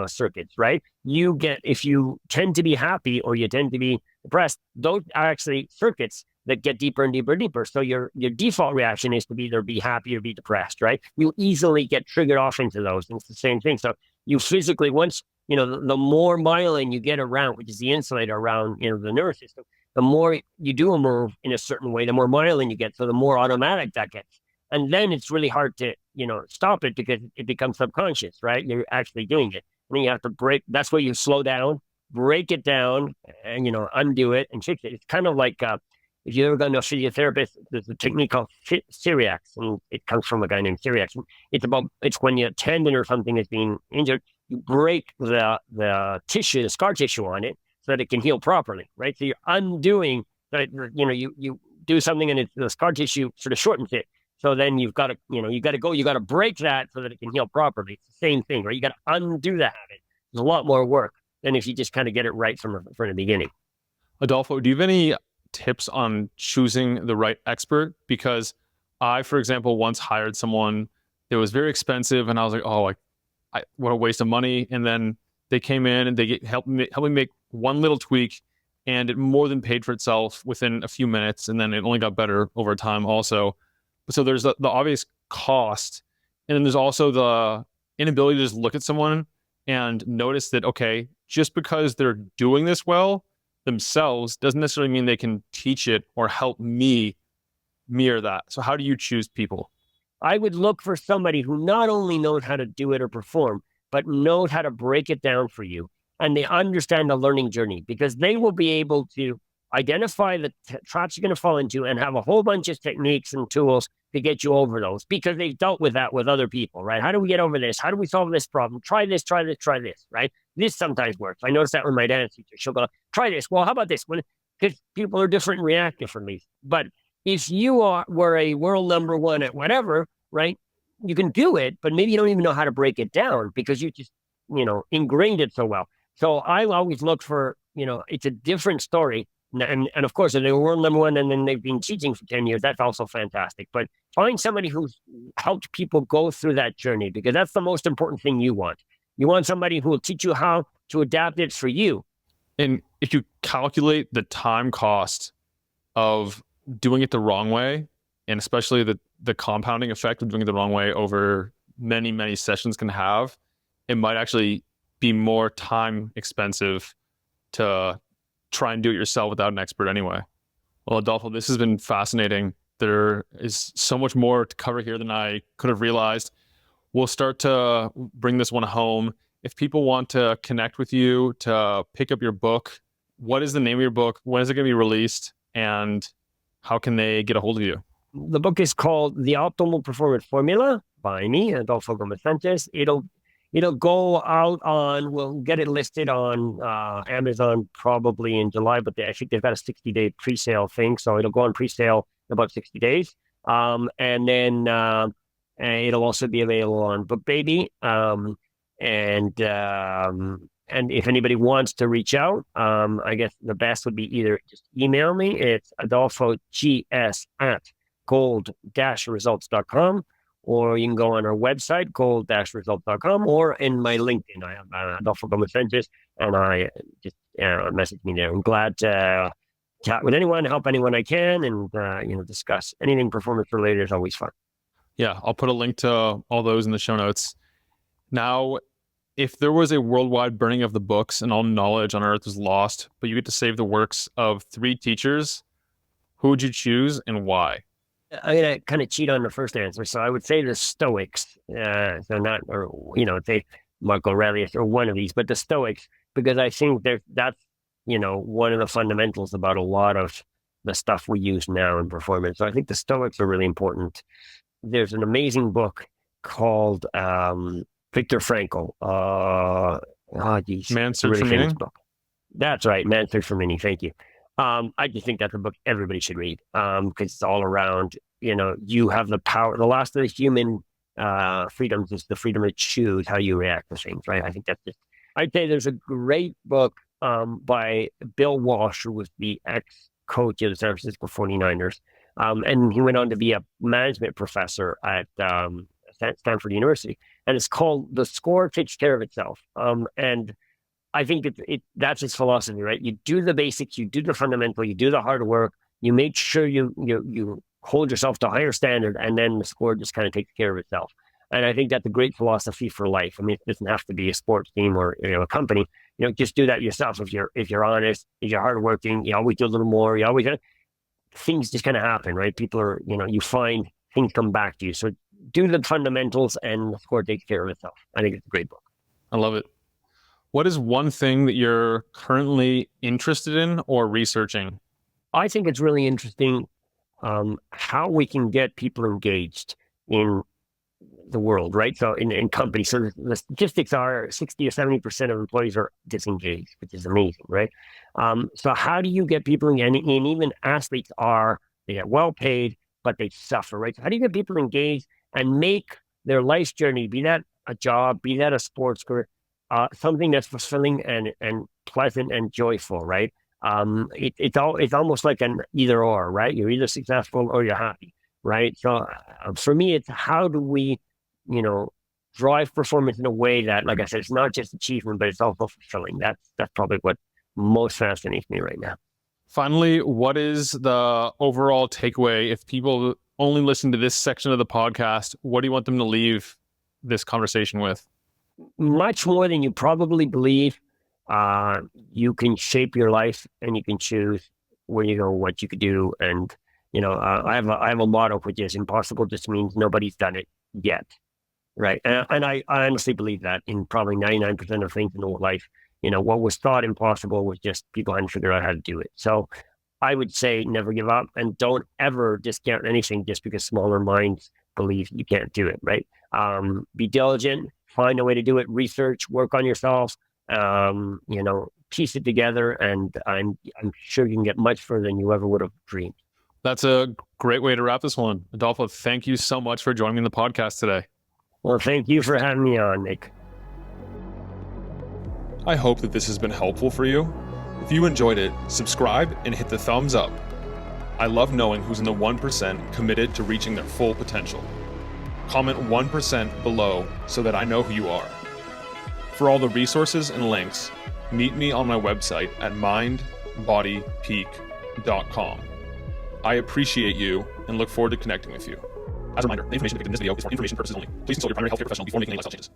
circuits, right? If you tend to be happy or you tend to be depressed, those are actually circuits that get deeper and deeper and deeper. So your default reaction is to either be happy or be depressed, right? You easily get triggered off into those. And it's the same thing. So you physically, once, the more myelin you get around, which is the insulator around, the nervous system, the more you do a move in a certain way, the more myelin you get. So the more automatic that gets. And then it's really hard to, stop it because it becomes subconscious, right? You're actually doing it. And then you have to break. That's where you slow down, break it down, and, undo it and fix it. It's kind of like, if you've ever gone to a physiotherapist, there's a technique called Syriax, and it comes from a guy named Syriax. It's when your tendon or something is being injured, you break the tissue, the scar tissue on it, so that it can heal properly, right? So you're undoing that. You do something and the scar tissue sort of shortens it. So then you've got to, you got to break that so that it can heal properly. It's the same thing, right? You got to undo that habit. There's a lot more work than if you just kind of get it right from the beginning. Adolfo, do you have any tips on choosing the right expert? Because I, for example, once hired someone that was very expensive, and I was like, oh, what a waste of money. And then they came in and they helped me make one little tweak, and it more than paid for itself within a few minutes. And then it only got better over time also. So there's the obvious cost. And then there's also the inability to just look at someone and notice that, okay, just because they're doing this well themselves doesn't necessarily mean they can teach it or help me mirror that. So how do you choose people? I would look for somebody who not only knows how to do it or perform, but knows how to break it down for you. And they understand the learning journey, because they will be able to identify the traps you're going to fall into and have a whole bunch of techniques and tools to get you over those, because they've dealt with that with other people, right? How do we get over this? How do we solve this problem? Try this, right? This sometimes works. I noticed that with my dance teacher. She'll go, try this. Well, how about this? Because people are different and react differently. But if you were a world number one at whatever, right, you can do it, but maybe you don't even know how to break it down because you just, ingrained it so well. So I always look for, it's a different story. And of course, if they were world number one and then they've been teaching for 10 years, that's also fantastic. But find somebody who's helped people go through that journey, because that's the most important thing you want. You want somebody who will teach you how to adapt it for you. And if you calculate the time cost of doing it the wrong way, and especially the compounding effect of doing it the wrong way over many, many sessions can have, it might actually be more time expensive to try and do it yourself without an expert anyway. Well, Adolfo, this has been fascinating. There is so much more to cover here than I could have realized. We'll start to bring this one home. If people want to connect with you, to pick up your book, what is the name of your book? When is it going to be released? And how can they get a hold of you? The book is called The Optimal Performance Formula by me, Adolfo Sanchez. it'll go out on, we'll get it listed on Amazon probably in July, but I think they've got a 60-day pre-sale thing. So it'll go on pre-sale in about 60 days. And then it'll also be available on BookBaby. And if anybody wants to reach out, I guess the best would be either just email me. It's adolfogs@gold-results.com, or you can go on our website, gold-results.com, or in my LinkedIn. I have Adolfo Sanchez, and I just message me there. I'm glad to chat with anyone, help anyone I can, and discuss anything performance related is always fun. Yeah, I'll put a link to all those in the show notes. Now, if there was a worldwide burning of the books and all knowledge on earth was lost, but you get to save the works of 3 teachers, who would you choose and why? I'm going to kind of cheat on the first answer. So I would say the Stoics. So not, or, say Marco Aurelius or one of these, but the Stoics, because I think that's, one of the fundamentals about a lot of the stuff we use now in performance. So I think the Stoics are really important. There's an amazing book called Viktor Frankl. Man's Search for Meaning? Book. That's right, Man's Search for Meaning. Thank you. I just think that's a book everybody should read because it's all around, you have the power. The last of the human freedoms is the freedom to choose how you react to things, right? I think that's just, I'd say there's a great book by Bill Walsh, who was the ex-coach of the San Francisco 49ers. And he went on to be a management professor at Stanford University. And it's called The Score Takes Care of Itself. And I think that's his philosophy, right? You do the basics, you do the fundamental, you do the hard work, you make sure you hold yourself to a higher standard, and then the score just kind of takes care of itself. And I think that's a great philosophy for life. I mean, it doesn't have to be a sports team or a company. Just do that yourself. If you're honest, if you're hardworking, you always do a little more. You always things just kind of happen, right? People are, you find things come back to you. So do the fundamentals, and the score takes care of itself. I think it's a great book. I love it. What is one thing that you're currently interested in or researching? I think it's really interesting how we can get people engaged in the world, right? So in companies, so the statistics are 60 or 70% of employees are disengaged, which is amazing, right? So how do you get people, and even athletes they get well paid, but they suffer, right? So how do you get people engaged and make their life's journey, be that a job, be that a sports career, something that's fulfilling and pleasant and joyful, right? It's almost like an either or, right? You're either successful or you're happy, right? So for me, it's how do we, drive performance in a way that, like I said, it's not just achievement, but it's also fulfilling. That's probably what most fascinates me right now. Finally, what is the overall takeaway? If people only listen to this section of the podcast, what do you want them to leave this conversation with? Much more than you probably believe. You can shape your life, and you can choose where you go, what you could do. And, I have a motto, which is impossible just means nobody's done it yet. Right. And I honestly believe that in probably 99% of things in the whole life, what was thought impossible was just people hadn't figured out how to do it. So I would say never give up, and don't ever discount anything just because smaller minds believe you can't do it. Right. Be diligent, find a way to do it, research, work on yourself, piece it together. And I'm sure you can get much further than you ever would have dreamed. That's a great way to wrap this one. Adolfo, thank you so much for joining me in the podcast today. Well, thank you for having me on, Nick. I hope that this has been helpful for you. If you enjoyed it, subscribe and hit the thumbs up. I love knowing who's in the 1% committed to reaching their full potential. Comment 1% below so that I know who you are. For all the resources and links, meet me on my website at mindbodypeak.com. I appreciate you and look forward to connecting with you. As a reminder, the information depicted in this video is for information purposes only. Please consult your primary healthcare professional before making any lifestyle changes.